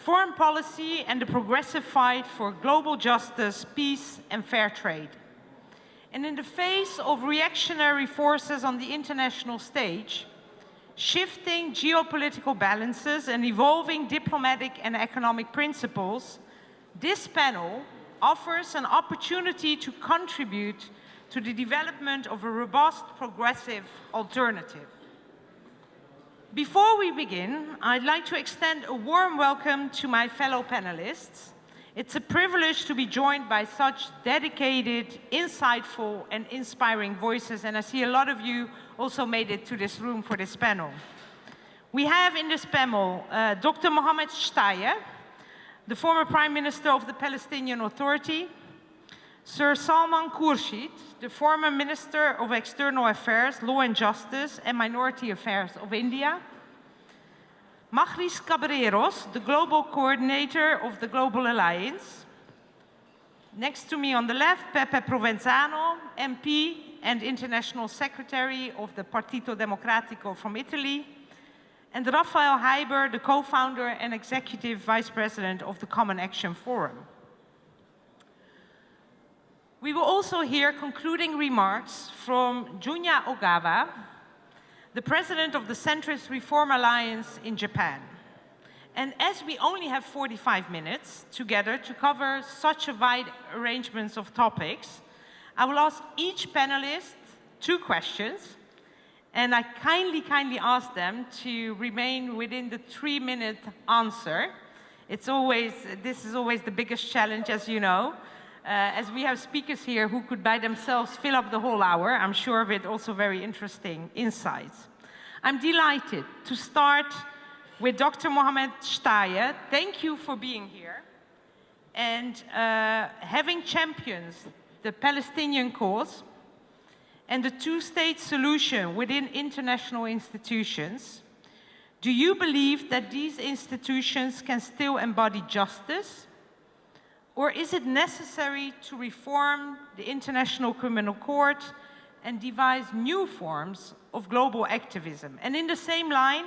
foreign policy and the progressive fight for global justice, peace and fair trade. And in the face of reactionary forces on the international stage, shifting geopolitical balances and evolving diplomatic and economic principles, this panel offers an opportunity to contribute to the development of a robust, progressive alternative. Before we begin, I'd like to extend a warm welcome to my fellow panelists. It's a privilege to be joined by such dedicated, insightful, and inspiring voices, and I see a lot of you also made it to this room for this panel. We have in this panel Dr. Mohammad Shtayyeh, the former Prime Minister of the Palestinian Authority, Sir Salman Khurshid, the former Minister of External Affairs, Law and Justice and Minority Affairs of India, Magris Cabreros, the Global Coordinator of the Global Alliance. Next to me on the left, Peppe Provenzano, MP and International Secretary of the Partito Democratico from Italy, and Raphael Heiber, the co-founder and Executive Vice President of the Common Action Forum. We will also hear concluding remarks from Junya Ogawa, the president of the Centrist Reform Alliance in Japan. And as we only have 45 minutes together to cover such a wide arrangement of topics, I will ask each panelist 2 questions, and I kindly ask them to remain within the 3-minute answer. This is always the biggest challenge, as you know. As we have speakers here who could by themselves fill up the whole hour, I'm sure with also very interesting insights. I'm delighted to start with Dr. Mohammad Shtayyeh. Thank you for being here. And having championed the Palestinian cause and the 2-state solution within international institutions, do you believe that these institutions can still embody justice? Or is it necessary to reform the International Criminal Court and devise new forms of global activism? And in the same line,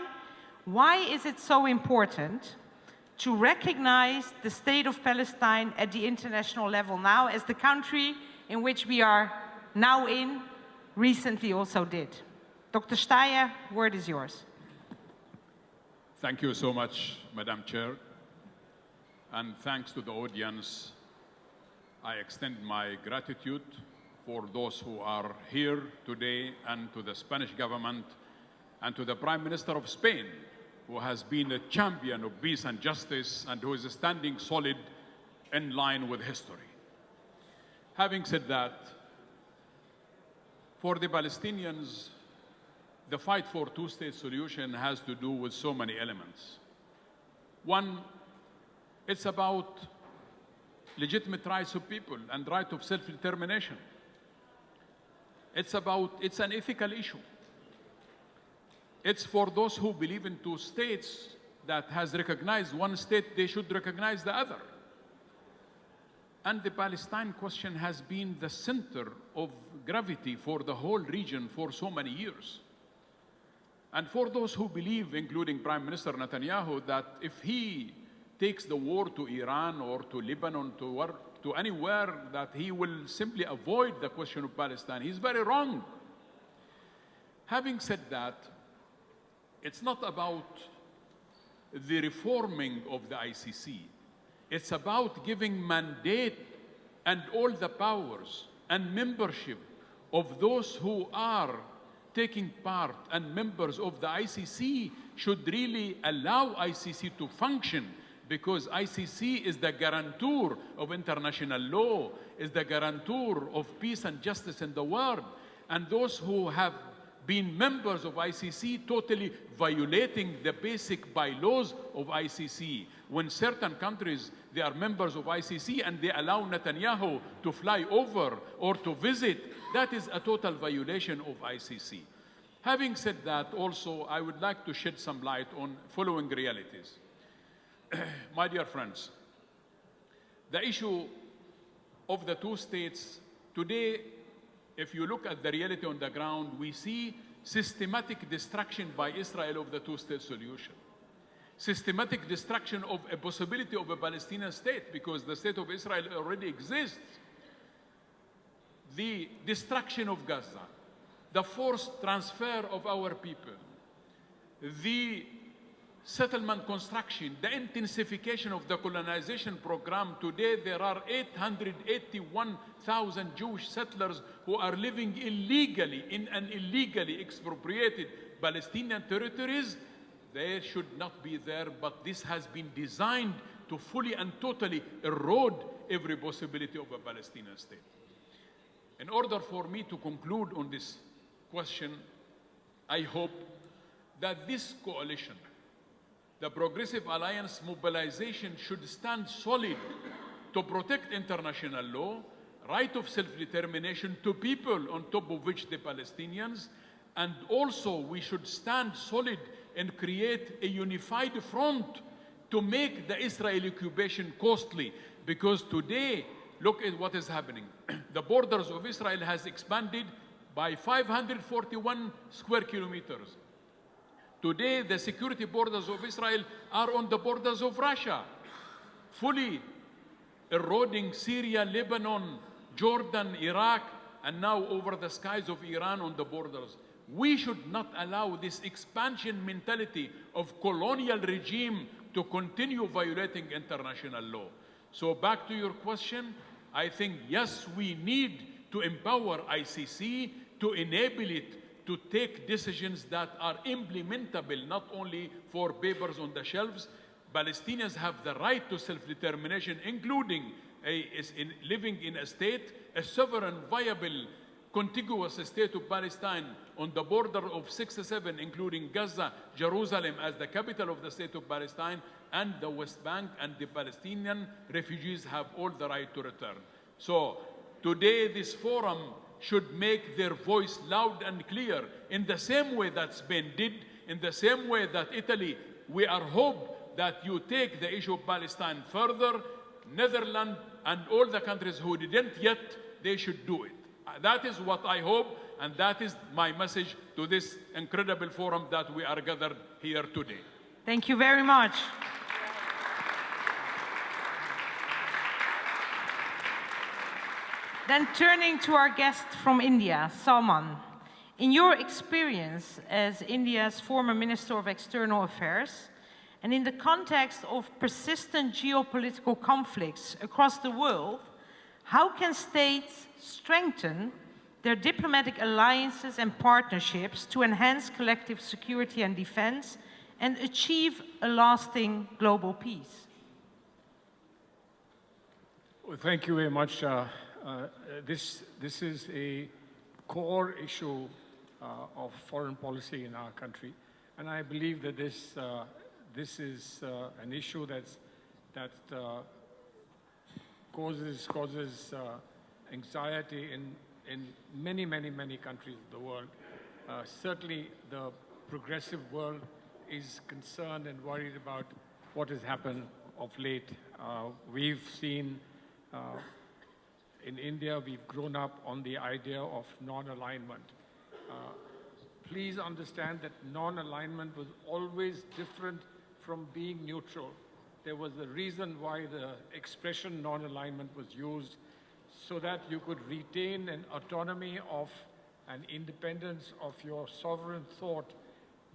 why is it so important to recognize the state of Palestine at the international level now, as the country in which we are now in recently also did? Dr. Shtayyeh, word is yours. Thank you so much, Madam Chair. And thanks to the audience, I extend my gratitude for those who are here today, and to the Spanish government, and to the Prime Minister of Spain, who has been a champion of peace and justice, and who is standing solid in line with history. Having said that, for the Palestinians, the fight for 2-state solution has to do with so many elements. One, it's about legitimate rights of people and right of self-determination. It's an ethical issue. It's for those who believe in 2 states that has recognized one state, they should recognize the other. And the Palestine question has been the center of gravity for the whole region for so many years. And for those who believe, including Prime Minister Netanyahu, that if he takes the war to Iran or to Lebanon, to anywhere, that he will simply avoid the question of Palestine, he's very wrong. Having said that, it's not about the reforming of the ICC. It's about giving mandate and all the powers and membership of those who are taking part and members of the ICC should really allow ICC to function, because ICC is the guarantor of international law, is the guarantor of peace and justice in the world. And those who have been members of ICC totally violating the basic bylaws of ICC. When certain countries, they are members of ICC and they allow Netanyahu to fly over or to visit, that is a total violation of ICC. Having said that, also, I would like to shed some light on following realities. My dear friends, the issue of the 2 states today, if you look at the reality on the ground, we see systematic destruction by Israel of the 2-state solution. systematic destruction of a possibility of a Palestinian state, because the state of Israel already exists, the destruction of Gaza, the forced transfer of our people, the settlement construction, the intensification of the colonization program. Today there are 881,000 Jewish settlers who are living illegally in an illegally expropriated Palestinian territories. They should not be there, but this has been designed to fully and totally erode every possibility of a Palestinian state. In order for me to conclude on this question, I hope that this coalition, the Progressive Alliance Mobilization, should stand solid to protect international law, right of self-determination to people, on top of which the Palestinians, and also we should stand solid and create a unified front to make the Israeli occupation costly. Because today, look at what is happening. The borders of Israel has expanded by 541 square kilometers. Today, the security borders of Israel are on the borders of Russia, fully eroding Syria, Lebanon, Jordan, Iraq, and now over the skies of Iran on the borders. We should not allow this expansion mentality of colonial regime to continue violating international law. So back to your question, I think, yes, we need to empower ICC, to enable it to take decisions that are implementable, not only for papers on the shelves. Palestinians have the right to self-determination, including living in a state, a sovereign, viable, contiguous state of Palestine on the border of 67, including Gaza, Jerusalem as the capital of the state of Palestine, and the West Bank, and the Palestinian refugees have all the right to return. So today this forum should make their voice loud and clear in the same way that Spain did, in the same way that Italy. We are hope that you take the issue of Palestine further. Netherlands and all the countries who didn't yet, they should do it. That is what I hope, and that is my message to this incredible forum that we are gathered here today. Thank you very much. Then turning to our guest from India, Salman. In your experience as India's former Minister of External Affairs, and in the context of persistent geopolitical conflicts across the world, how can states strengthen their diplomatic alliances and partnerships to enhance collective security and defense and achieve a lasting global peace? Well, thank you very much. This is a core issue of foreign policy in our country, and I believe that this is an issue that causes anxiety in many countries of the world. Certainly, the progressive world is concerned and worried about what has happened of late. We've seen. In India, we've grown up on the idea of non-alignment. Please understand that non-alignment was always different from being neutral. There was a reason why the expression non-alignment was used, so that you could retain an autonomy of an independence of your sovereign thought,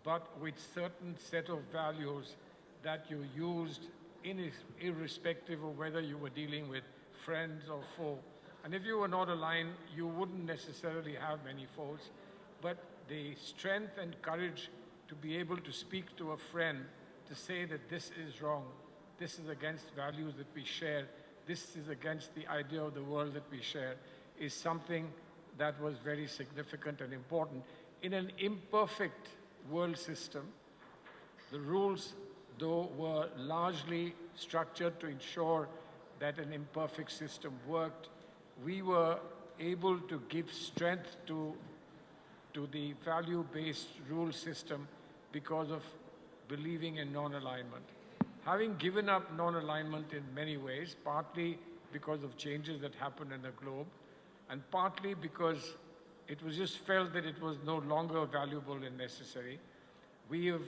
but with certain set of values that you used irrespective of whether you were dealing with friends or foe. And if you were not aligned, you wouldn't necessarily have many foes, but the strength and courage to be able to speak to a friend, to say that this is wrong, this is against values that we share, this is against the idea of the world that we share, is something that was very significant and important. In an imperfect world system, the rules, though, were largely structured to ensure that an imperfect system worked. We were able to give strength to the value-based rule system because of believing in non-alignment. Having given up non-alignment in many ways, partly because of changes that happened in the globe, and partly because it was just felt that it was no longer valuable and necessary, we have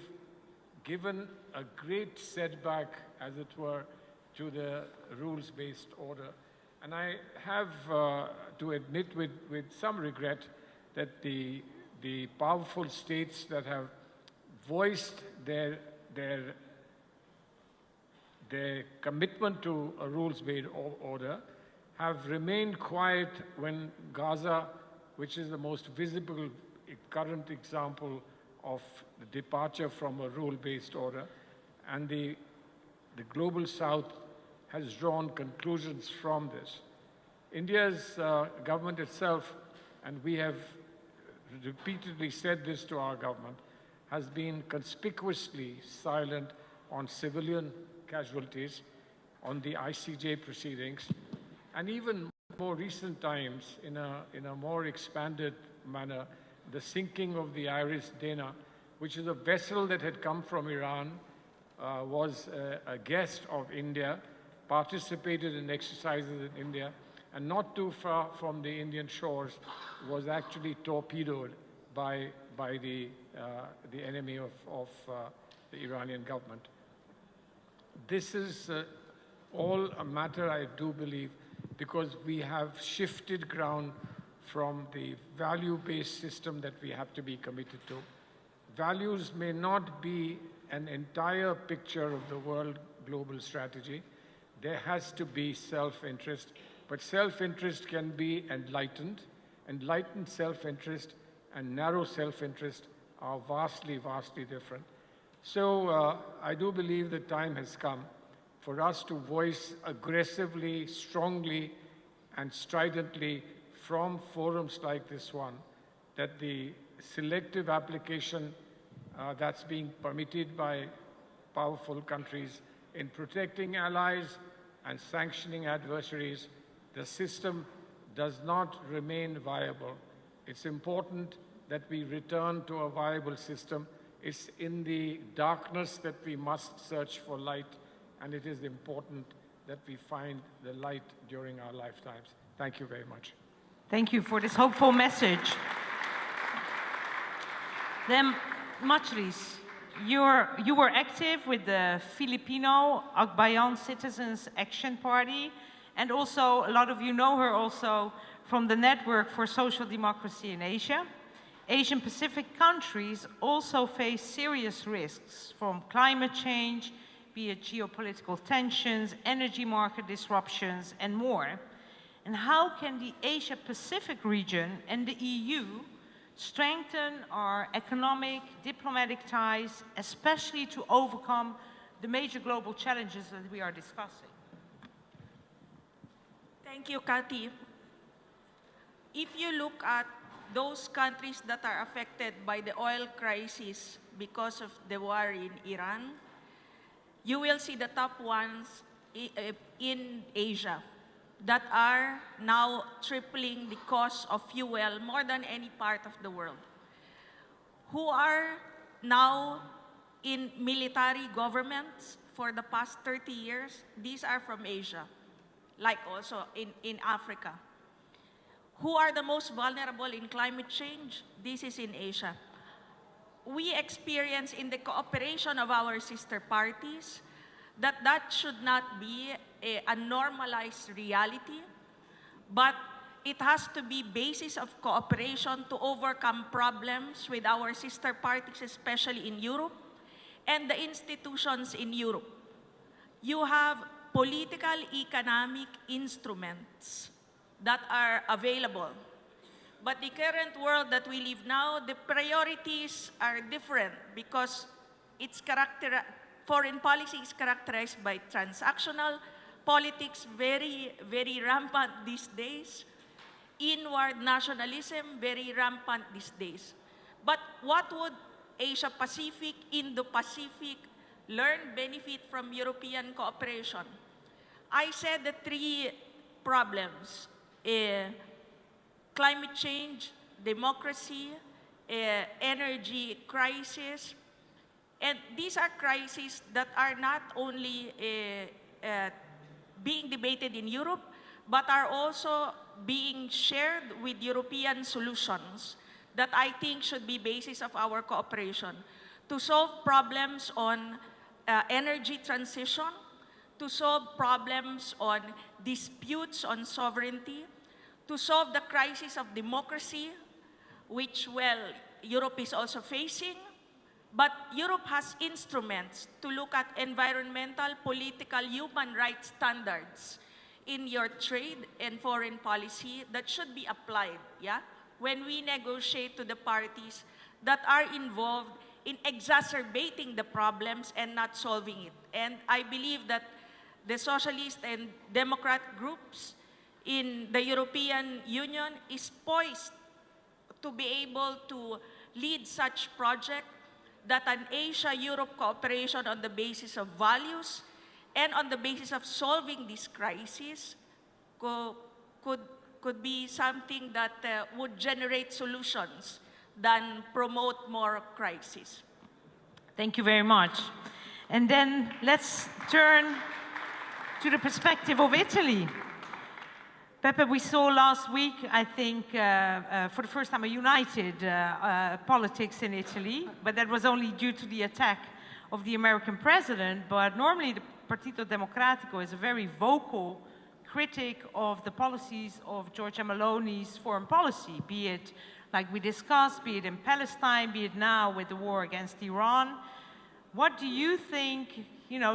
given a great setback, as it were, to the rules-based order. And I have to admit with some regret that the powerful states that have voiced their commitment to a rules-based order have remained quiet when Gaza, which is the most visible current example of the departure from a rule-based order, and the global south has drawn conclusions from this. India's government itself, and we have repeatedly said this to our government, has been conspicuously silent on civilian casualties, on the ICJ proceedings, and even more recent times, in a more expanded manner, the sinking of the Iris Dana, which is a vessel that had come from Iran, was a guest of India, participated in exercises in India, and not too far from the Indian shores was actually torpedoed by the enemy of the Iranian government. This is all a matter, I do believe, because we have shifted ground from the value-based system that we have to be committed to. Values may not be an entire picture of the world global strategy. There has to be self-interest, but self-interest can be enlightened. Enlightened self-interest and narrow self-interest are vastly, vastly different. So I do believe the time has come for us to voice aggressively, strongly, and stridently from forums like this one that the selective application that's being permitted by powerful countries in protecting allies and sanctioning adversaries, the system does not remain viable. It's important that we return to a viable system. It's in the darkness that we must search for light, and it is important that we find the light during our lifetimes. Thank you very much. Thank you for this hopeful message. Then, Matris, you were active with the Filipino Akbayan Citizens Action Party, and also a lot of you know her also from the Network for Social Democracy in Asia. Asian Pacific countries also face serious risks from climate change, be it geopolitical tensions, energy market disruptions, and more. And how can the Asia Pacific region and the EU strengthen our economic, diplomatic ties, especially to overcome the major global challenges that we are discussing? Thank you, Kathy. If you look at those countries that are affected by the oil crisis because of the war in Iran, you will see the top ones in Asia that are now tripling the cost of fuel more than any part of the world, who are now in military governments for the past 30 years. These are from Asia, like also in Africa. Who are the most vulnerable in climate change? This is in Asia. We experience in the cooperation of our sister parties that should not be a normalized reality, but it has to be basis of cooperation to overcome problems with our sister parties, especially in Europe, and the institutions in Europe. You have political economic instruments that are available. But the current world that we live now, the priorities are different because foreign policy is characterized by transactional politics, very, very rampant these days. Inward nationalism, very rampant these days. But what would Asia Pacific, Indo-Pacific learn, benefit from European cooperation? I said the three problems: climate change, democracy, energy crisis. And these are crises that are not only being debated in Europe, but are also being shared with European solutions that I think should be basis of our cooperation. to solve problems on energy transition, to solve problems on disputes on sovereignty, to solve the crisis of democracy, which, well, Europe is also facing. But Europe has instruments to look at environmental, political, human rights standards in your trade and foreign policy that should be applied, yeah? When we negotiate to the parties that are involved in exacerbating the problems and not solving it. And I believe that the socialist and democrat groups in the European Union is poised to be able to lead such project, that an Asia-Europe cooperation on the basis of values and on the basis of solving this crisis could be something that would generate solutions than promote more crisis. Thank you very much. And then let's turn to the perspective of Italy. Peppe, we saw last week, I think, for the first time, a united politics in Italy, but that was only due to the attack of the American president. But normally, the Partito Democratico is a very vocal critic of the policies of Giorgia Meloni's foreign policy, be it, like we discussed, be it in Palestine, be it now with the war against Iran. What do you think,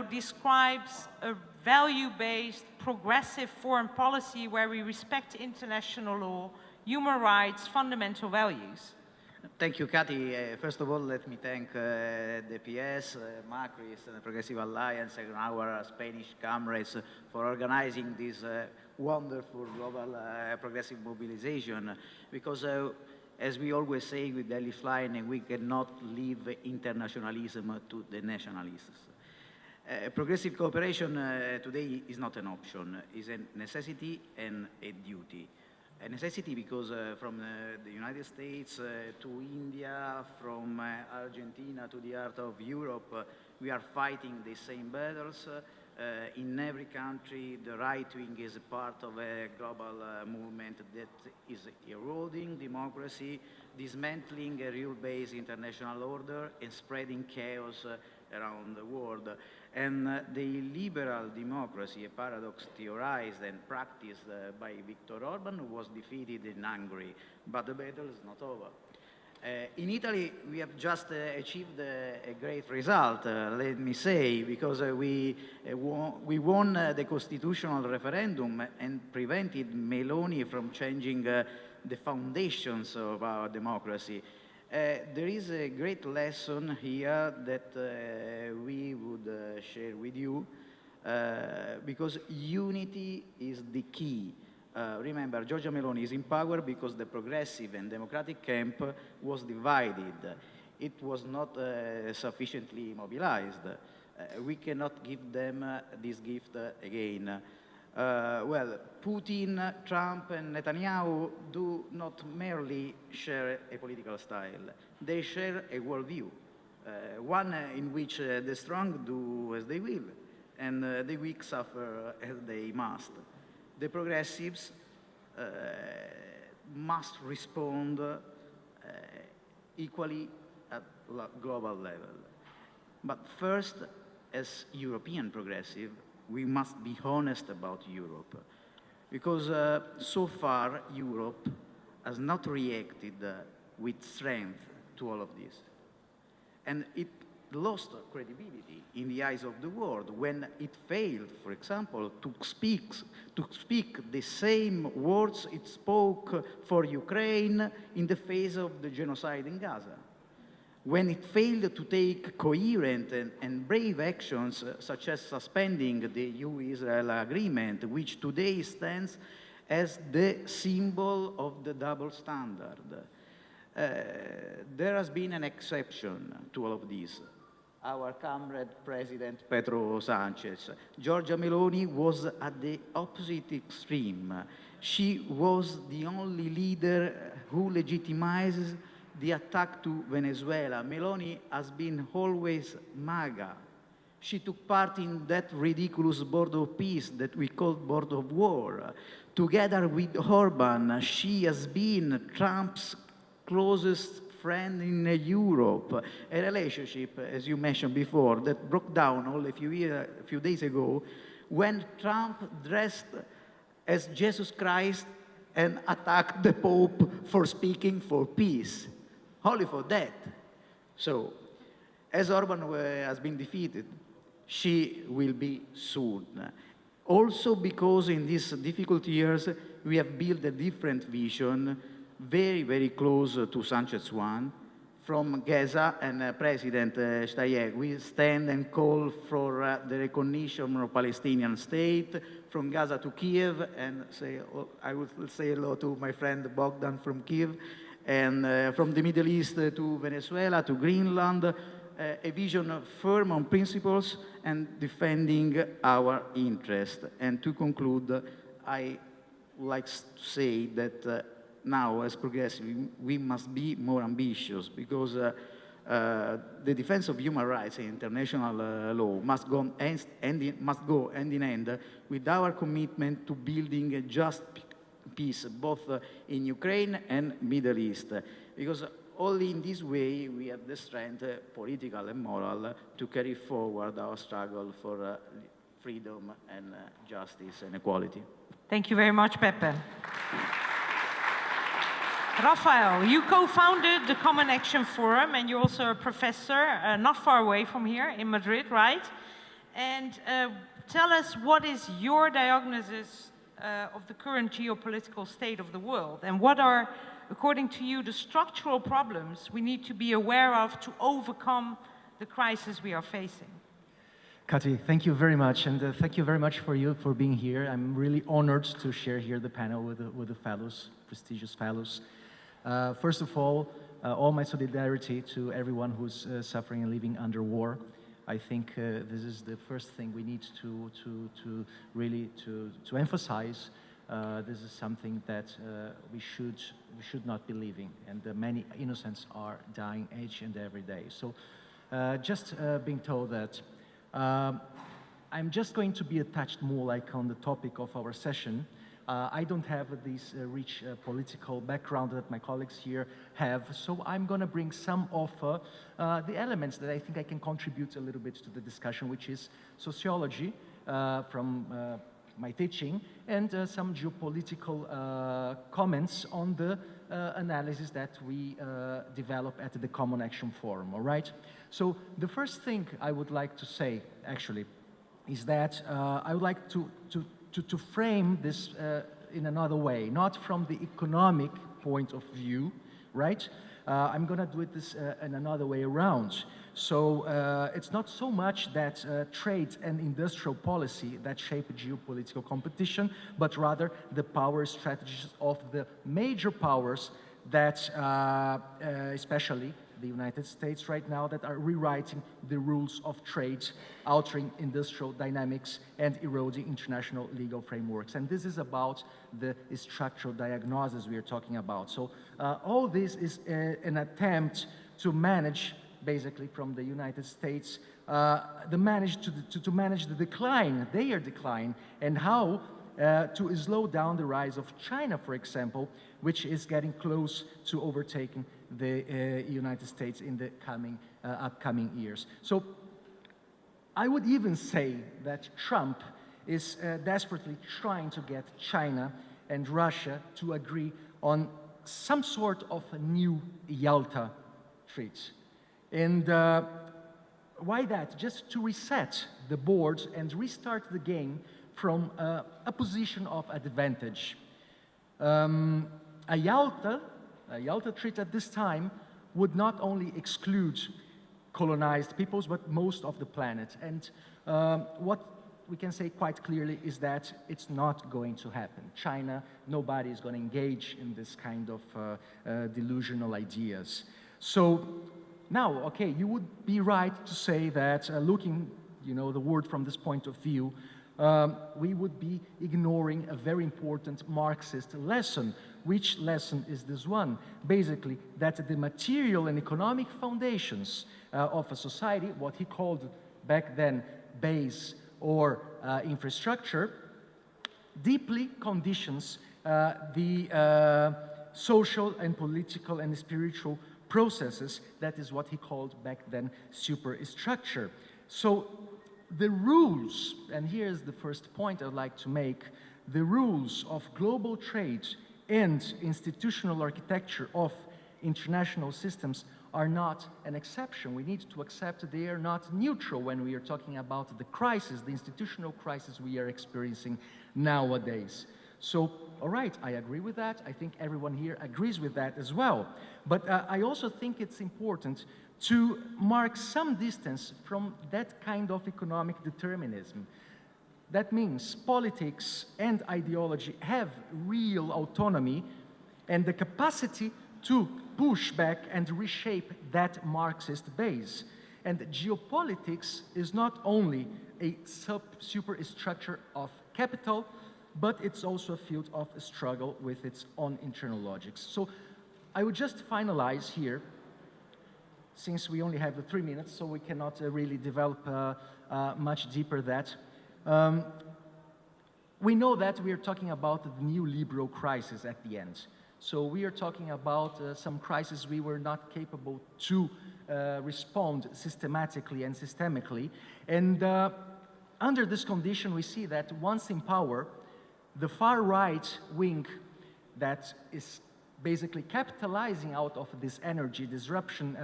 describes a value-based, progressive foreign policy where we respect international law, human rights, fundamental values? Thank you, Cathy. First of all, let me thank the PS, Macris, the Progressive Alliance, and our Spanish comrades for organizing this wonderful global progressive mobilization, because as we always say with the line, we cannot leave internationalism to the nationalists. Progressive cooperation today is not an option, it's a necessity and a duty. A necessity because from the United States to India, from Argentina to the heart of Europe, we are fighting the same battles. In every country, the right wing is a part of a global movement that is eroding democracy, dismantling a rule-based international order, and spreading chaos around the world. And the liberal democracy, a paradox theorized and practiced by Viktor Orban, was defeated in Hungary, but the battle is not over. In Italy, we have just achieved a great result, let me say, because we won the constitutional referendum and prevented Meloni from changing the foundations of our democracy. There is a great lesson here that we would share with you, because unity is the key. Remember, Giorgia Meloni is in power because the progressive and democratic camp was divided. It was not sufficiently mobilized. We cannot give them this gift again. Well, Putin, Trump, and Netanyahu do not merely share a political style. They share a worldview, one in which the strong do as they will, and the weak suffer as they must. The progressives must respond equally at global level. But first, as European progressive, we must be honest about Europe, because so far Europe has not reacted with strength to all of this. And it lost credibility in the eyes of the world when it failed, for example, to speak the same words it spoke for Ukraine in the face of the genocide in Gaza. When it failed to take coherent and brave actions, such as suspending the EU-Israel agreement, which today stands as the symbol of the double standard. There has been an exception to all of this. Our comrade President Pedro Sanchez. Giorgia Meloni was at the opposite extreme. She was the only leader who legitimizes the attack to Venezuela. Meloni has been always MAGA. She took part in that ridiculous board of peace that we called board of war. Together with Orban, she has been Trump's closest friend in Europe, a relationship, as you mentioned before, that broke down only a few days ago when Trump dressed as Jesus Christ and attacked the Pope for speaking for peace, only for that. So, as Orban has been defeated, she will be soon. Also because in these difficult years, we have built a different vision, very, very close to Sanchez's one. From Gaza and President Shtayyeh, we stand and call for the recognition of a Palestinian state, from Gaza to Kiev, and I will say hello to my friend Bogdan from Kiev, and from the Middle East to Venezuela, to Greenland, a vision firm on principles and defending our interest. And to conclude, I would like to say that now, as progressive, we must be more ambitious because the defense of human rights and international law must go hand in hand with our commitment to building a just peace, both in Ukraine and Middle East. Because only in this way we have the strength, political and moral, to carry forward our struggle for freedom and justice and equality. Thank you very much, Peppe. Rafael, you co-founded the Common Action Forum, and you're also a professor not far away from here in Madrid, right? And tell us, what is your diagnosis of the current geopolitical state of the world, and what are, according to you, the structural problems we need to be aware of to overcome the crisis we are facing? Kati, thank you very much, and thank you very much for being here. I'm really honored to share here the panel with the fellows, prestigious fellows. First of all my solidarity to everyone who's suffering and living under war. I think this is the first thing we need to really emphasize. This is something that we should not be leaving, and many innocents are dying each and every day. So just being told that I'm just going to be attached more like on the topic of our session. I don't have this rich political background that my colleagues here have, so I'm going to bring some of the elements that I think I can contribute a little bit to the discussion, which is sociology from my teaching, and some geopolitical comments on the analysis that we develop at the Common Action Forum, all right? So the first thing I would like to say, actually, is that I would like to frame this in another way, not from the economic point of view, right? I'm going to do it this in another way around. So it's not so much that trade and industrial policy that shape geopolitical competition, but rather the power strategies of the major powers that, especially the United States right now, that are rewriting the rules of trade, altering industrial dynamics, and eroding international legal frameworks. And this is about the structural diagnosis we are talking about. So all this is an attempt to manage, basically from the United States, to manage the decline, their decline, and how to slow down the rise of China, for example, which is getting close to overtaking the United States in the upcoming years. So I would even say that Trump is desperately trying to get China and Russia to agree on some sort of a new Yalta Treaty. And why that? Just to reset the board and restart the game from a position of advantage. A Yalta Treaty at this time would not only exclude colonized peoples, but most of the planet. And what we can say quite clearly is that it's not going to happen. China, nobody is going to engage in this kind of delusional ideas. So now, okay, you would be right to say that looking, the world from this point of view, we would be ignoring a very important Marxist lesson. Which lesson is this one? Basically, that the material and economic foundations of a society, what he called back then base or infrastructure, deeply conditions the social and political and spiritual processes. That is what he called back then superstructure. So the rules, and here's the first point I'd like to make, the rules of global trade and institutional architecture of international systems are not an exception. We need to accept they are not neutral when we are talking about the crisis, the institutional crisis we are experiencing nowadays. So, all right, I agree with that. I think everyone here agrees with that as well. But I also think it's important to mark some distance from that kind of economic determinism. That means politics and ideology have real autonomy and the capacity to push back and reshape that Marxist base. And geopolitics is not only a superstructure of capital, but it's also a field of struggle with its own internal logics. So I would just finalize here, since we only have 3 minutes, so we cannot really develop much deeper that. We know that we are talking about the new liberal crisis at the end. So we are talking about some crises we were not capable to respond systematically and systemically. And under this condition, we see that once in power, the far right wing that is basically capitalizing out of this energy disruption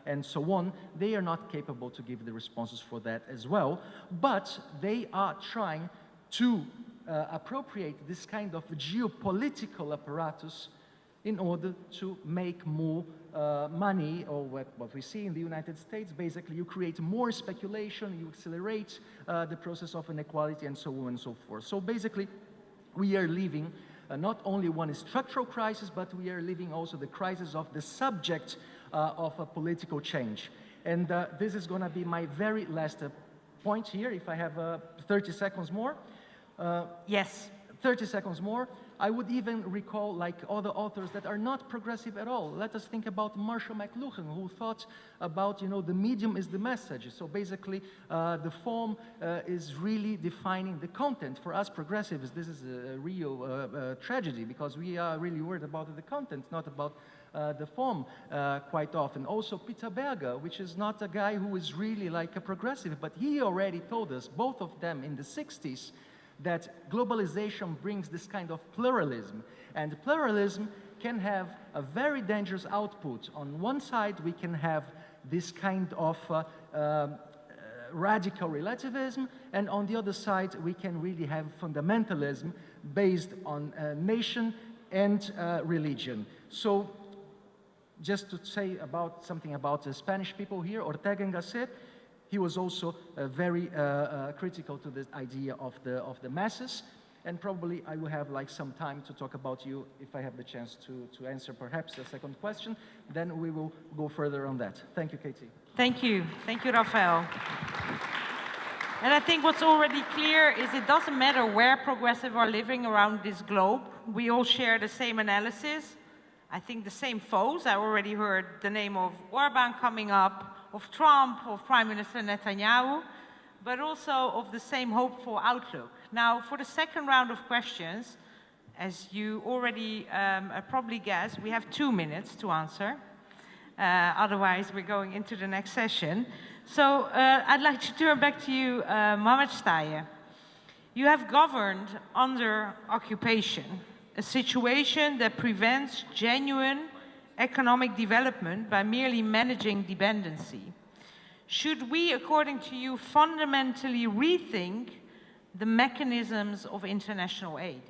and so on, they are not capable to give the responses for that as well. But they are trying to appropriate this kind of geopolitical apparatus in order to make more money, or what we see in the United States. Basically, you create more speculation, you accelerate the process of inequality, and so on and so forth. So basically, we are living not only one structural crisis, but we are living also the crisis of the subject of a political change. And this is going to be my very last point here, if I have 30 seconds more. Yes. 30 seconds more. I would even recall like other authors that are not progressive at all. Let us think about Marshall McLuhan, who thought about, the medium is the message. So basically, the form is really defining the content. For us progressives, this is a real tragedy, because we are really worried about the content, not about the form quite often. Also Peter Berger, which is not a guy who is really like a progressive, but he already told us, both of them in the 60s, that globalization brings this kind of pluralism. And pluralism can have a very dangerous output. On one side, we can have this kind of radical relativism, and on the other side, we can really have fundamentalism based on nation and religion. So, just to say about something about the Spanish people here, Ortega y Gasset, he was also very critical to this idea of the masses, and probably I will have like some time to talk about you if I have the chance to answer perhaps the second question. Then we will go further on that. Thank you, Katie. Thank you, Rafael. And I think what's already clear is it doesn't matter where progressive are living around this globe. We all share the same analysis. I think the same foes. I already heard the name of Orban coming up, of Trump, of Prime Minister Netanyahu, but also of the same hopeful outlook. Now, for the second round of questions, as you already probably guessed, we have 2 minutes to answer. Otherwise, we're going into the next session. So I'd like to turn back to you, Mohammad Shtayyeh. You have governed under occupation, a situation that prevents genuine economic development by merely managing dependency. Should we, according to you, fundamentally rethink the mechanisms of international aid?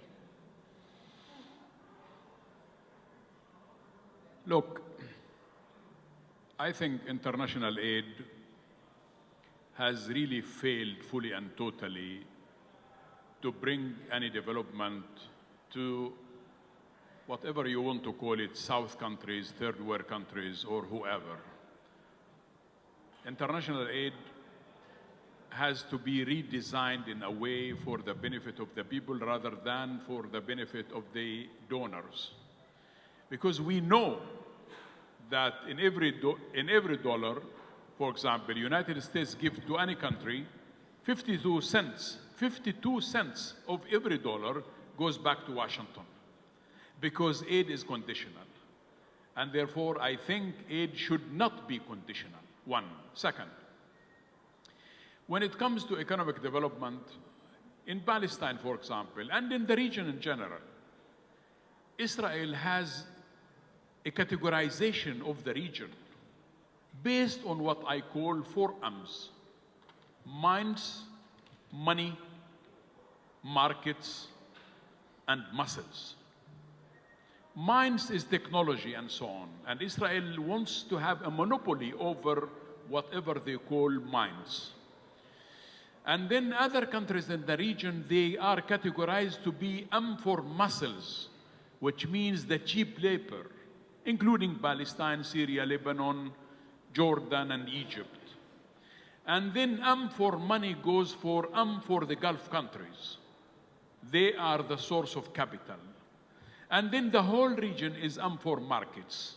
Look, I think international aid has really failed fully and totally to bring any development to whatever you want to call it, South countries, third world countries, or whoever. International aid has to be redesigned in a way for the benefit of the people rather than for the benefit of the donors. Because we know that in every dollar, for example, United States gives to any country 52 cents. 52 cents of every dollar goes back to Washington, because aid is conditional. And therefore, I think aid should not be conditional, one. Second, when it comes to economic development, in Palestine, for example, and in the region in general, Israel has a categorization of the region based on what I call 4 M's: minds, money, markets, and muscles. Minds is technology and so on, and Israel wants to have a monopoly over whatever they call minds. And then other countries in the region, they are categorized to be M for muscles, which means the cheap labor, including Palestine, Syria, Lebanon, Jordan, and Egypt. And then M for money goes for M for the Gulf countries. They are the source of capital. And then the whole region is M for markets.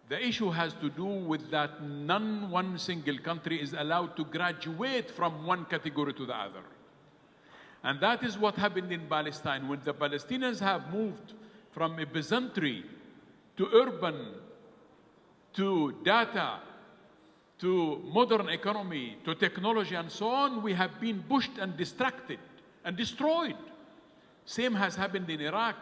The issue has to do with that one single country is allowed to graduate from one category to the other. And that is what happened in Palestine. When the Palestinians have moved from a peasantry to urban, to data, to modern economy, to technology and so on, we have been pushed and distracted and destroyed. Same has happened in Iraq.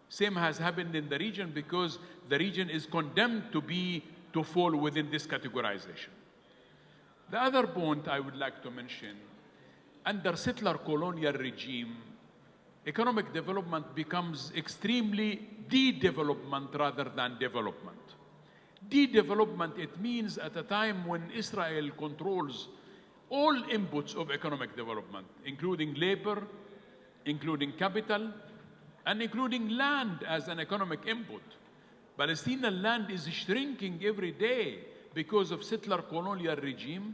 Same has happened in the region, because the region is condemned to fall within this categorization. The other point I would like to mention, under settler colonial regime, economic development becomes extremely de-development rather than development. De-development, it means at a time when Israel controls all inputs of economic development, including labor, including capital, and including land as an economic input. Palestinian land is shrinking every day because of settler colonial regime,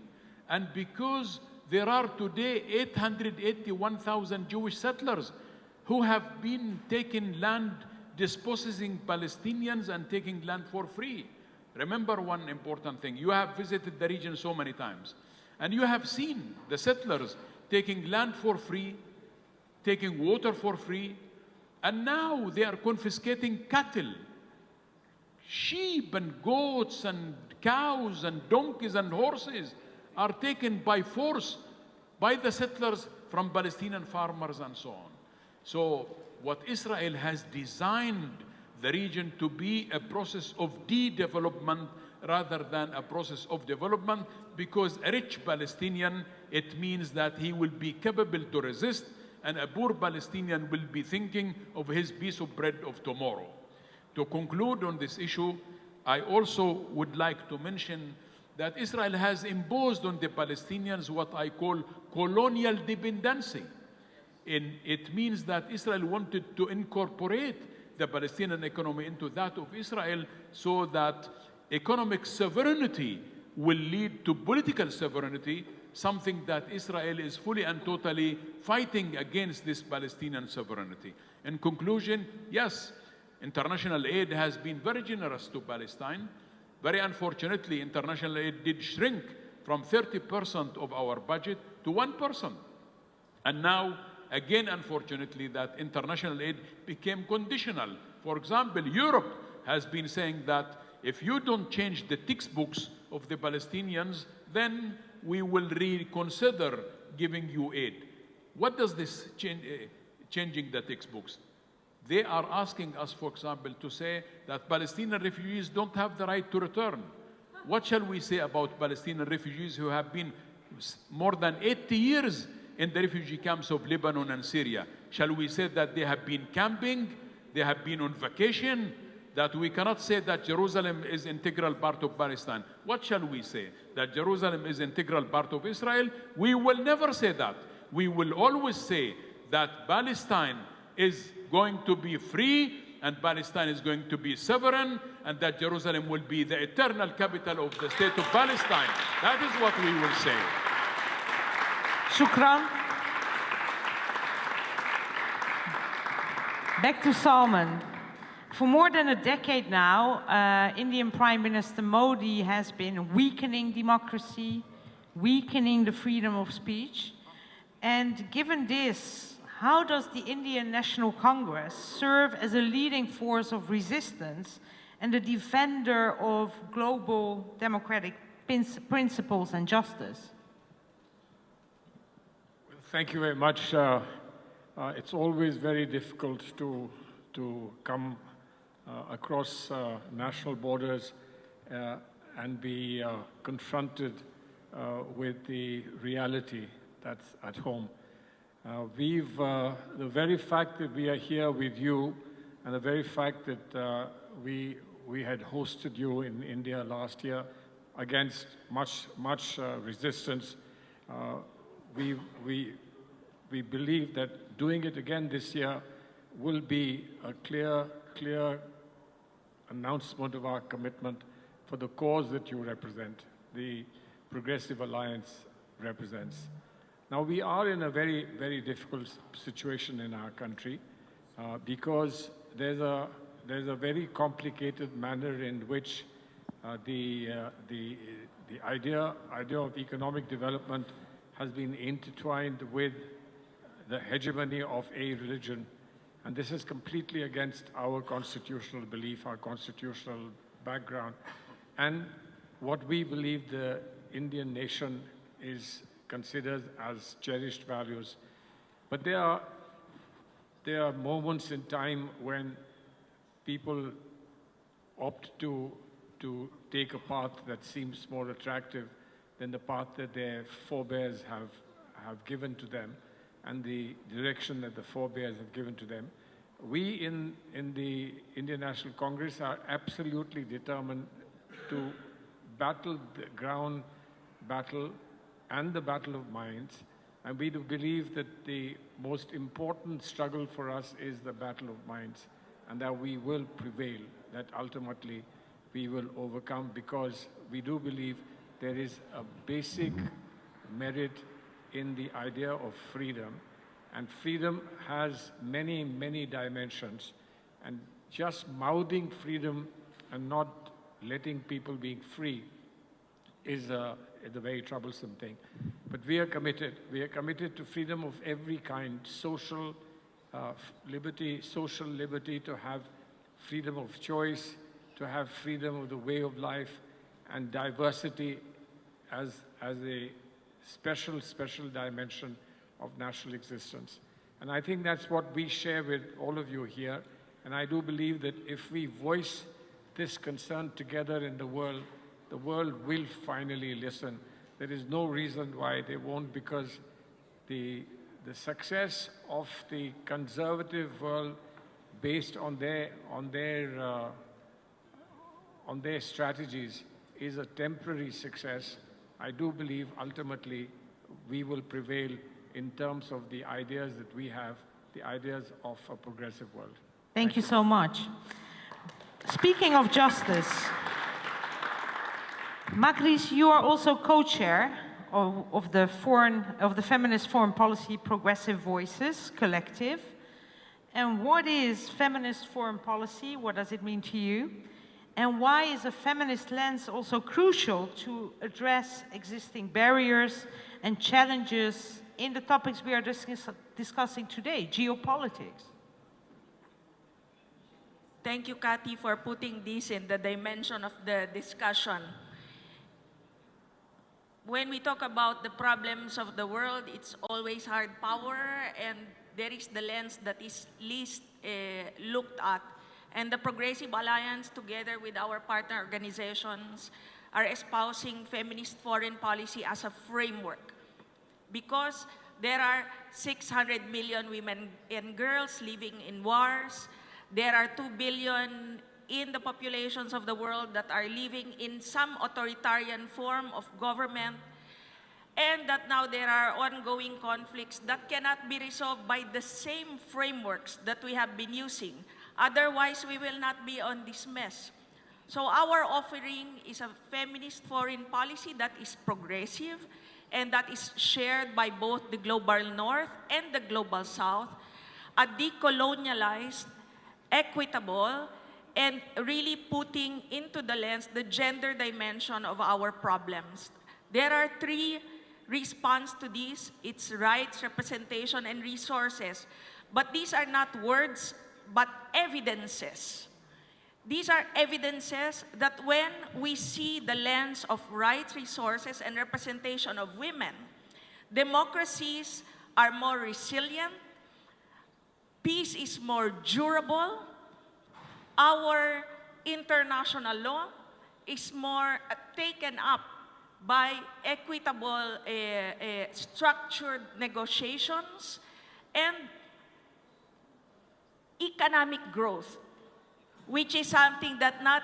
and because there are today 881,000 Jewish settlers who have been taking land, dispossessing Palestinians and taking land for free. Remember one important thing: you have visited the region so many times, and you have seen the settlers taking land for free, taking water for free, and now they are confiscating cattle, sheep and goats and cows and donkeys and horses are taken by force by the settlers from Palestinian farmers and so on. So what Israel has designed the region to be a process of de-development rather than a process of development, because a rich Palestinian, it means that he will be capable to resist, and a poor Palestinian will be thinking of his piece of bread of tomorrow. To conclude on this issue, I also would like to mention that Israel has imposed on the Palestinians what I call colonial dependency. It means that Israel wanted to incorporate the Palestinian economy into that of Israel, so that economic sovereignty will lead to political sovereignty, something that Israel is fully and totally fighting against, this Palestinian sovereignty. In conclusion, yes, international aid has been very generous to Palestine. Very unfortunately, international aid did shrink from 30% of our budget to 1%. And now, again, unfortunately, that international aid became conditional. For example, Europe has been saying that if you don't change the textbooks of the Palestinians, then we will reconsider giving you aid. What does this changing the textbooks? They are asking us, for example, to say that Palestinian refugees don't have the right to return. What shall we say about Palestinian refugees who have been more than 80 years in the refugee camps of Lebanon and Syria? Shall we say that they have been camping, they have been on vacation, that we cannot say that Jerusalem is integral part of Palestine? What shall we say? That Jerusalem is integral part of Israel? We will never say that. We will always say that Palestine is going to be free, and Palestine is going to be sovereign, and that Jerusalem will be the eternal capital of the state of Palestine. That is what we will say. Shukran. Back to Salman. For more than a decade now, Indian Prime Minister Modi has been weakening democracy, weakening the freedom of speech. And given this, how does the Indian National Congress serve as a leading force of resistance and the defender of global democratic principles and justice. Thank you very much. It's always very difficult to come across national borders and be confronted with the reality that's at home. The very fact that we are here with you, and the very fact that we had hosted you in India last year against much resistance, we believe that doing it again this year will be a clear announcement of our commitment for the cause that you represent, the Progressive Alliance represents. Now, we are in a very, very difficult situation in our country because there's a very complicated manner in which the idea of economic development has been intertwined with the hegemony of a religion. And this is completely against our constitutional belief, our constitutional background, and what we believe the Indian nation is considered as cherished values. But there are moments in time when people opt to take a path that seems more attractive than the path that their forebears have given to them, and the direction that the forebears have given to them. We in the Indian National Congress are absolutely determined to battle the ground battle and the battle of minds, and we do believe that the most important struggle for us is the battle of minds, and that we will prevail, that ultimately we will overcome, because we do believe there is a basic merit in the idea of freedom. And freedom has many, many dimensions. And just mouthing freedom and not letting people being free is a very troublesome thing. But we are committed. We are committed to freedom of every kind, social liberty, to have freedom of choice, to have freedom of the way of life, and diversity as a special dimension of national existence. And I think that's what we share with all of you here. And I do believe that if we voice this concern together in the world will finally listen. There is no reason why they won't, because the success of the conservative world based on their strategies is a temporary success. I do believe ultimately we will prevail in terms of the ideas that we have, the ideas of a progressive world. Thank you so much. Speaking of justice, Macris, you are also co-chair of the Feminist Foreign Policy Progressive Voices Collective. And what is feminist foreign policy? What does it mean to you? And why is a feminist lens also crucial to address existing barriers and challenges in the topics we are discussing today, geopolitics? Thank you, Kathy, for putting this in the dimension of the discussion. When we talk about the problems of the world, it's always hard power, and there is the lens that is least looked at. And the Progressive Alliance, together with our partner organizations, are espousing feminist foreign policy as a framework. Because there are 600 million women and girls living in wars. There are 2 billion in the populations of the world that are living in some authoritarian form of government, and that now there are ongoing conflicts that cannot be resolved by the same frameworks that we have been using. Otherwise, we will not be on this mess. So our offering is a feminist foreign policy that is progressive and that is shared by both the global north and the global south, a decolonialized, equitable, and really putting into the lens the gender dimension of our problems. There are 3 responses to this. It's rights, representation, and resources. But these are not words, but evidences. These are evidences that when we see the lens of rights, resources, and representation of women, democracies are more resilient, peace is more durable, our international law is more taken up by equitable structured negotiations and economic growth, which is something that not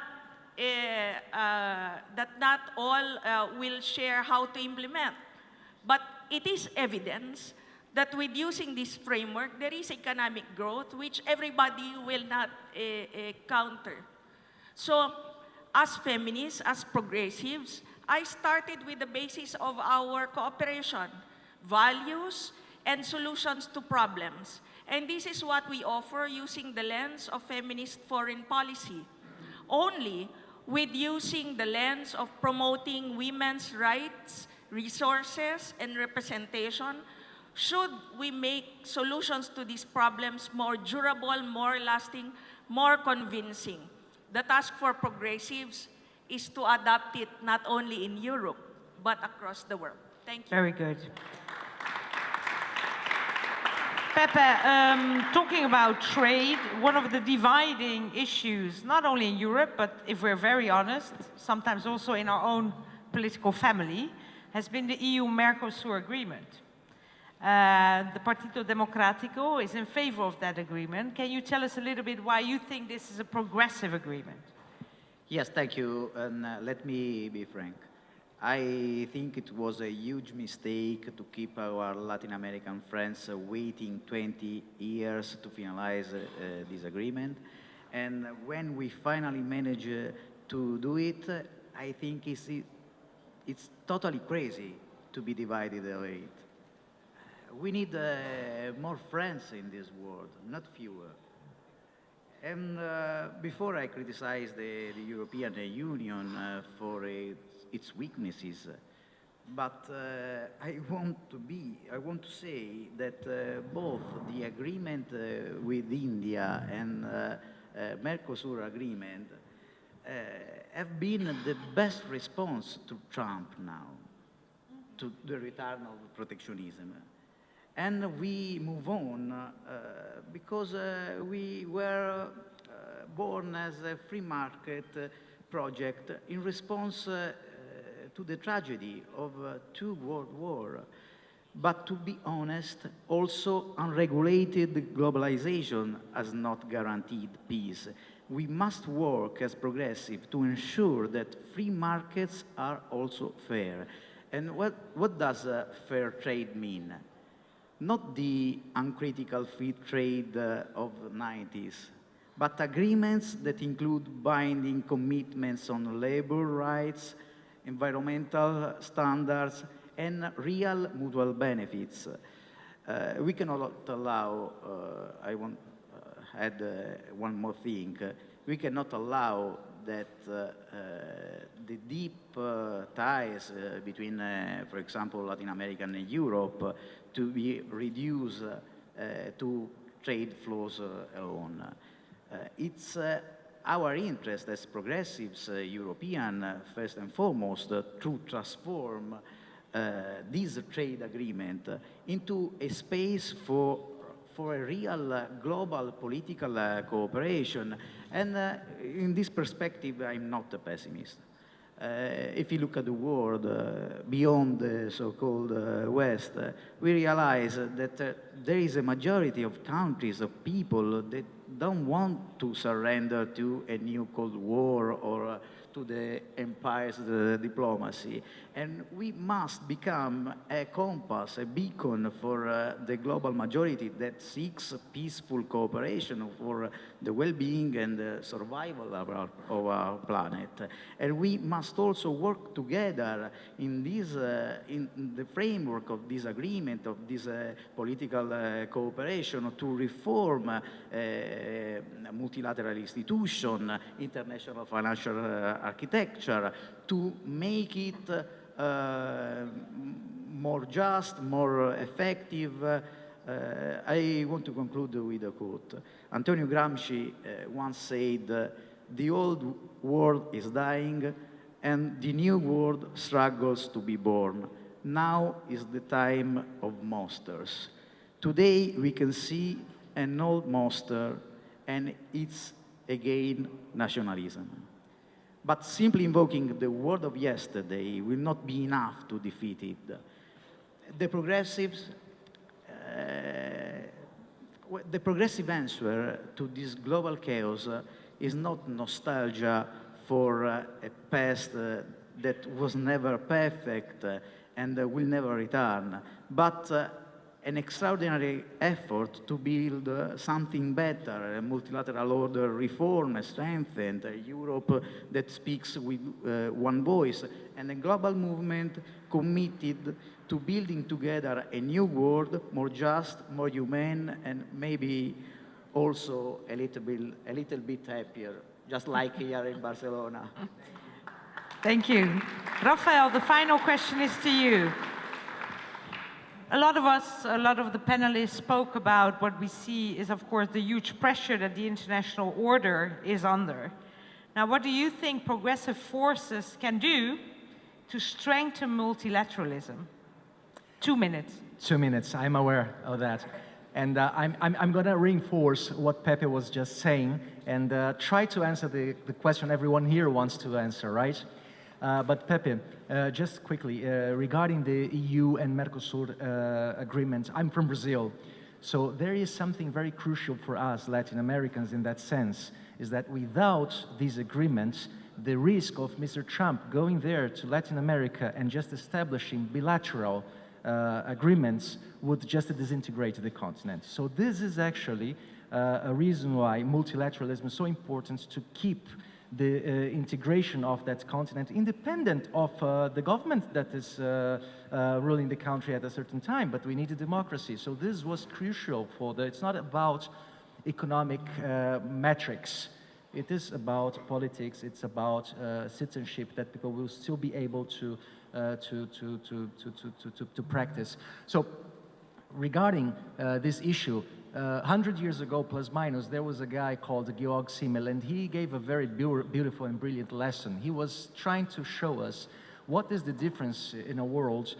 all will share how to implement. But it is evidence that with using this framework, there is economic growth which everybody will not counter. So as feminists, as progressives, I started with the basis of our cooperation, values, and solutions to problems. And this is what we offer using the lens of feminist foreign policy. Only with using the lens of promoting women's rights, resources, and representation should we make solutions to these problems more durable, more lasting, more convincing. The task for progressives is to adapt it not only in Europe, but across the world. Thank you. Very good. Peppe, talking about trade, one of the dividing issues, not only in Europe, but if we're very honest, sometimes also in our own political family, has been the EU-Mercosur agreement. The Partito Democratico is in favor of that agreement. Can you tell us a little bit why you think this is a progressive agreement? Yes, thank you. And let me be frank. I think it was a huge mistake to keep our Latin American friends waiting 20 years to finalize this agreement. And when we finally managed to do it, I think it's totally crazy to be divided over it. We need more friends in this world, not fewer. And before I criticize the European Union for its weaknesses, but I want to say that both the agreement with India and Mercosur agreement have been the best response to Trump now, to the return of protectionism. And we move on because we were born as a free market project in response to the tragedy of two world wars. But to be honest, also unregulated globalization has not guaranteed peace. We must work as progressive to ensure that free markets are also fair. And what does fair trade mean? Not the uncritical free trade of the 90s, but agreements that include binding commitments on labor rights, environmental standards, and real mutual benefits. We cannot allow, I want to add one more thing, we cannot allow that the deep ties between, for example, Latin America and Europe to be reduced to trade flows alone. It's our interest as progressives, European, first and foremost, to transform this trade agreement into a space for a real global political cooperation. And in this perspective, I'm not a pessimist. If you look at the world beyond the so-called West, we realize that there is a majority of countries, of people that don't want to surrender to a new Cold War or to the empire's diplomacy. And we must become a compass, a beacon for the global majority that seeks peaceful cooperation for the well-being and the survival of our planet. And we must also work together in this, in the framework of this agreement, of this political cooperation, to reform multilateral institution, international financial architecture, to make it more just, more effective. I want to conclude with a quote. Antonio Gramsci once said, the old world is dying, and the new world struggles to be born. Now is the time of monsters. Today we can see an old monster, and it's again nationalism. But simply invoking the word of yesterday will not be enough to defeat it. The progressives, the progressive answer to this global chaos is not nostalgia for a past that was never perfect and will never return, but an extraordinary effort to build something better, a multilateral order reform, strengthened, a Europe that speaks with one voice, and a global movement committed to building together a new world, more just, more human, and maybe also a little bit happier, just like here in Barcelona. Thank you. Rafael, the final question is to you. A lot of the panelists spoke about what we see is, of course, the huge pressure that the international order is under. Now, what do you think progressive forces can do to strengthen multilateralism? 2 minutes. 2 minutes, I'm aware of that. And I'm going to reinforce what Peppe was just saying and try to answer the question everyone here wants to answer, right? But Peppe, just quickly, regarding the EU and Mercosur agreement, I'm from Brazil. So there is something very crucial for us Latin Americans in that sense, is that without these agreements, the risk of Mr. Trump going there to Latin America and just establishing bilateral agreements would just disintegrate the continent. So this is actually a reason why multilateralism is so important, to keep the integration of that continent independent of the government that is ruling the country at a certain time, but we need a democracy. So this was crucial for it's not about economic metrics. It is about politics, it's about citizenship that people will still be able to practice. So regarding this issue, 100 years ago, plus minus, there was a guy called Georg Simmel, and he gave a very beautiful and brilliant lesson. He was trying to show us what is the difference in a world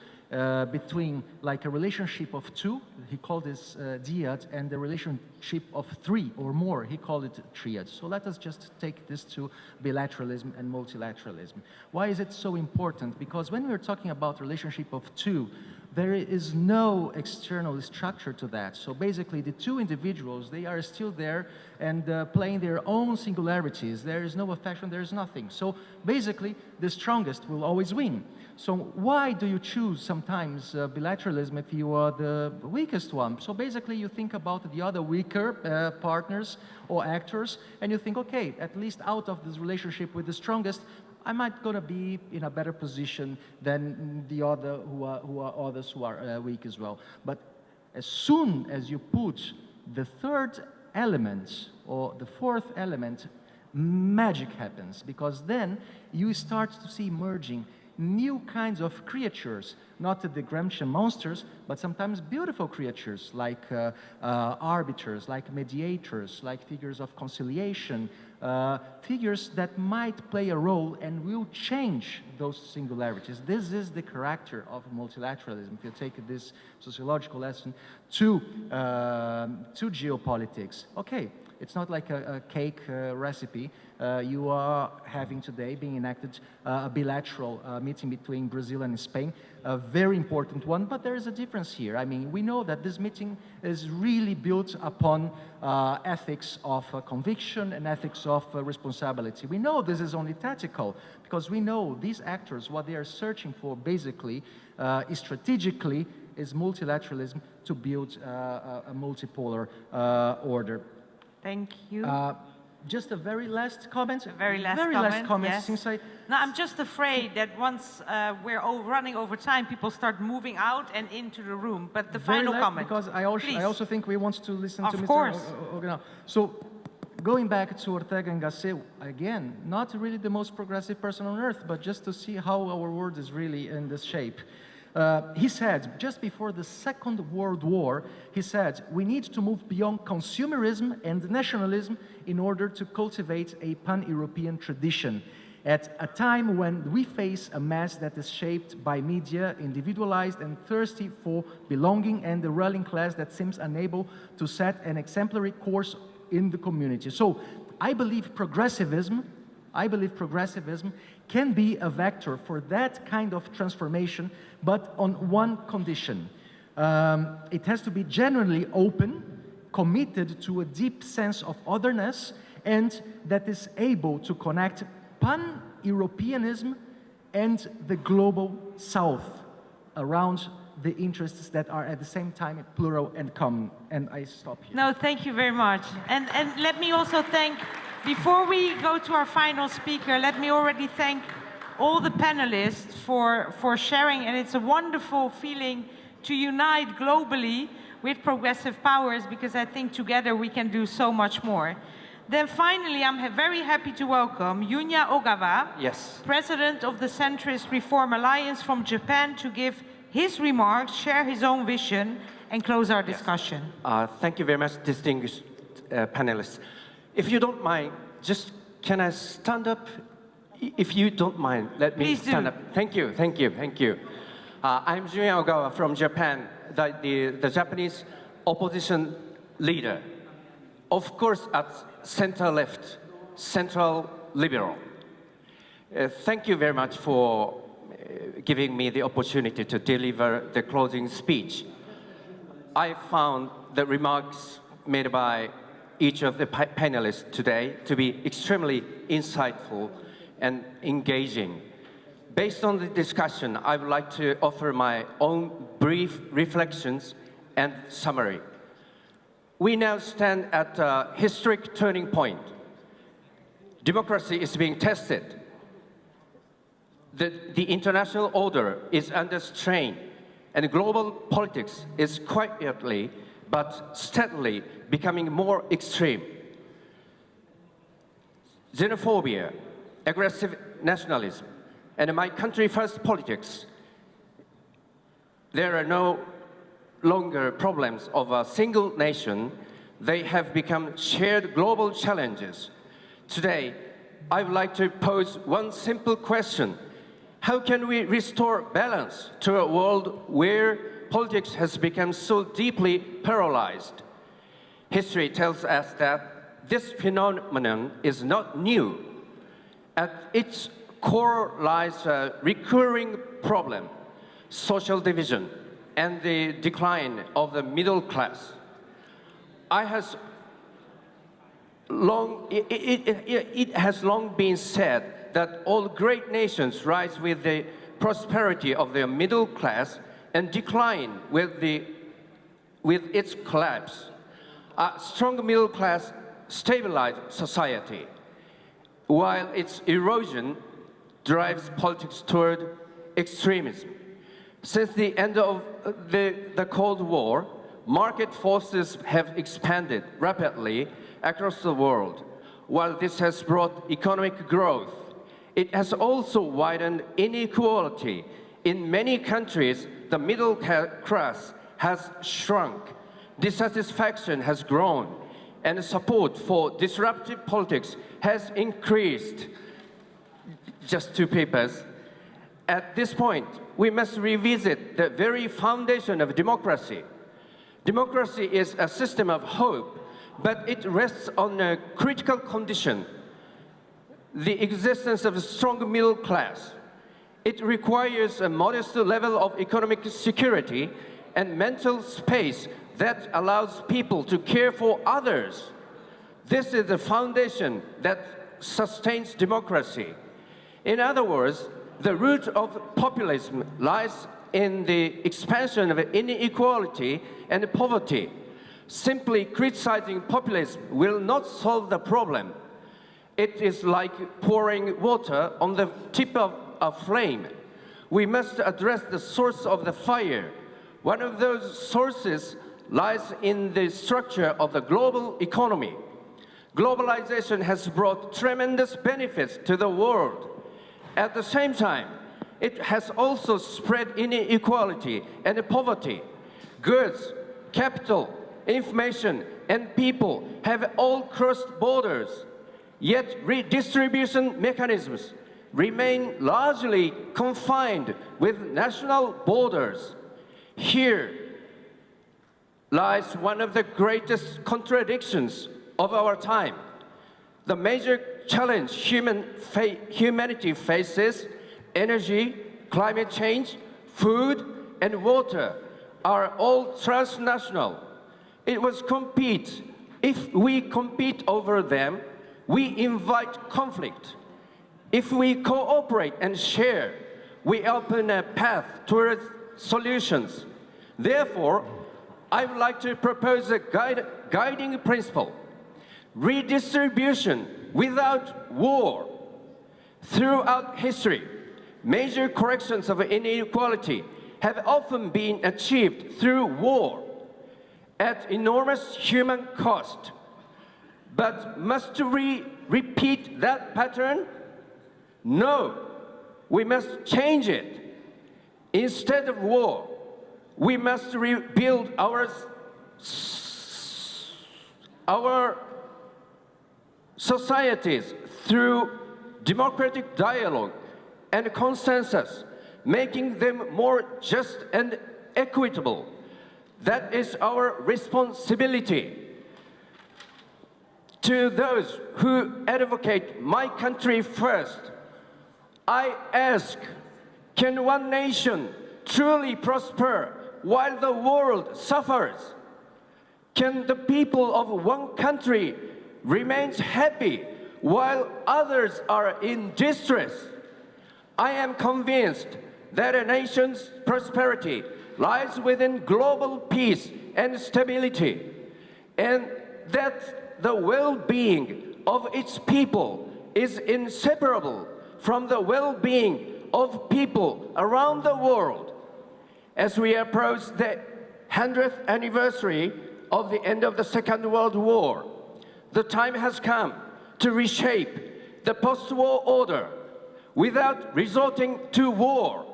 between like a relationship of two, he called this dyad, and the relationship of three or more, he called it triad. So let us just take this to bilateralism and multilateralism. Why is it so important? Because when we're talking about relationship of two, there is no external structure to that. So basically, the two individuals, they are still there and playing their own singularities. There is no affection, there is nothing. So basically, the strongest will always win. So why do you choose sometimes bilateralism if you are the weakest one? So basically, you think about the other weaker partners or actors, and you think, okay, at least out of this relationship with the strongest, I might gonna be in a better position than the other others who are weak as well. But as soon as you put the third element or the fourth element, magic happens, because then you start to see emerging new kinds of creatures, not the Gramscian monsters, but sometimes beautiful creatures like arbiters, like mediators, like figures of conciliation, figures that might play a role and will change those singularities. This is the character of multilateralism. If you take this sociological lesson to geopolitics, okay, it's not like a cake recipe. You are having today being enacted a bilateral meeting between Brazil and Spain, a very important one, but there is a difference here. I mean, we know that this meeting is really built upon ethics of conviction and ethics of responsibility. We know this is only tactical, because we know these actors, what they are searching for basically is strategically is multilateralism to build a multipolar order. Thank you. Just a very last comment. A very last comment. Yes. Since No, I'm just afraid that once we're running over time, people start moving out and into the room. But the final comment. Because I also think we want to listen to Mr. Of course. Organao. So, going back to Ortega and Gasset, again, not really the most progressive person on earth, but just to see how our world is really in this shape. He said, just before the Second World War, he said, we need to move beyond consumerism and nationalism in order to cultivate a pan-European tradition at a time when we face a mass that is shaped by media, individualized and thirsty for belonging, and a ruling class that seems unable to set an exemplary course in the community. So I believe progressivism can be a vector for that kind of transformation, but on one condition. It has to be genuinely open, committed to a deep sense of otherness, and that is able to connect pan-Europeanism and the global South around the interests that are at the same time plural and common. And I stop here. No, thank you very much. And let me also thank, before we go to our final speaker, let me already thank all the panelists for sharing, and it's a wonderful feeling to unite globally with progressive powers, because I think together we can do so much more. Then finally, I'm very happy to welcome Junya Ogawa, yes, President of the Centrist Reform Alliance from Japan, to give his remarks, share his own vision, and close our discussion. Thank you very much, distinguished panelists. If you don't mind, just can I stand up? If you don't mind, let me stand up. Thank you, thank you, thank you. I'm Junya Ogawa from Japan, the Japanese opposition leader. Of course, at center-left, central liberal. Thank you very much for giving me the opportunity to deliver the closing speech. I found the remarks made by each of the panelists today to be extremely insightful and engaging. Based on the discussion, I would like to offer my own brief reflections and summary. We now stand at a historic turning point. Democracy is being tested. The international order is under strain, and global politics is quietly but steadily becoming more extreme. Xenophobia, aggressive nationalism, and my country first politics, there are no longer problems of a single nation. They have become shared global challenges. Today, I would like to pose one simple question. How can we restore balance to a world where politics has become so deeply paralyzed? History tells us that this phenomenon is not new. At its core lies a recurring problem, social division, and the decline of the middle class. It has long been said that all great nations rise with the prosperity of their middle class and decline with its collapse. A strong middle class stabilizes society, while its erosion drives politics toward extremism. Since the end of the Cold War, market forces have expanded rapidly across the world. While this has brought economic growth, it has also widened inequality. In many countries, the middle class has shrunk, dissatisfaction has grown, and support for disruptive politics has increased. Just two papers. At this point, we must revisit the very foundation of democracy. Democracy is a system of hope, but it rests on a critical condition: the existence of a strong middle class. It requires a modest level of economic security and mental space that allows people to care for others. This is the foundation that sustains democracy. In other words, the root of populism lies in the expansion of inequality and poverty. Simply criticizing populism will not solve the problem. It is like pouring water on the tip of a flame. We must address the source of the fire. One of those sources lies in the structure of the global economy. Globalization has brought tremendous benefits to the world. At the same time, it has also spread inequality and poverty. Goods, capital, information, and people have all crossed borders, yet redistribution mechanisms remain largely confined with national borders. Here lies one of the greatest contradictions of our time. The major challenge humanity faces, energy, climate change, food, and water, are all transnational. If we compete over them, we invite conflict. If we cooperate and share, we open a path towards solutions. Therefore, I would like to propose a guiding principle: redistribution without war. Throughout history, major corrections of inequality have often been achieved through war at enormous human cost. But must we repeat that pattern? No, we must change it. Instead of war, we must rebuild our societies through democratic dialogue and consensus, making them more just and equitable. That is our responsibility. To those who advocate my country first, I ask, can one nation truly prosper while the world suffers? Can the people of one country remain happy while others are in distress? I am convinced that a nation's prosperity lies within global peace and stability, and that the well-being of its people is inseparable from the well-being of people around the world. As we approach the 100th anniversary of the end of the Second World War, the time has come to reshape the post-war order without resorting to war.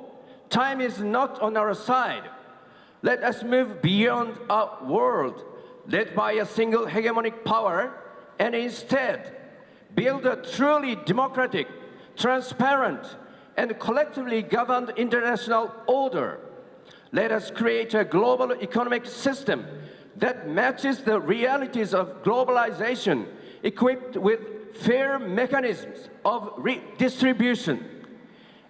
Time is not on our side. Let us move beyond a world led by a single hegemonic power and instead build a truly democratic, transparent, and collectively governed international order. Let us create a global economic system that matches the realities of globalization, equipped with fair mechanisms of redistribution.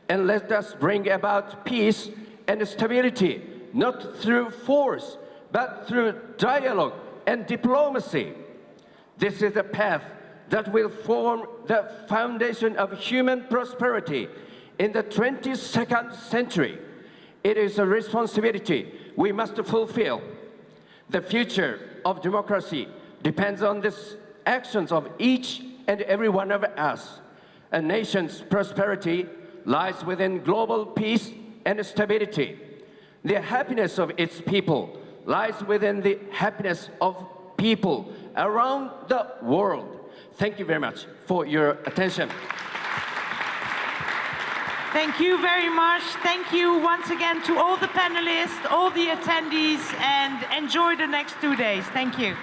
And let us bring about peace and stability, not through force, but through dialogue and diplomacy. This is the path that will form the foundation of human prosperity in the 22nd century. It is a responsibility we must fulfill. The future of democracy depends on the actions of each and every one of us. A nation's prosperity lies within global peace and stability. The happiness of its people lies within the happiness of people around the world. Thank you very much for your attention. Thank you very much. Thank you once again to all the panelists, all the attendees, and enjoy the next 2 days. Thank you.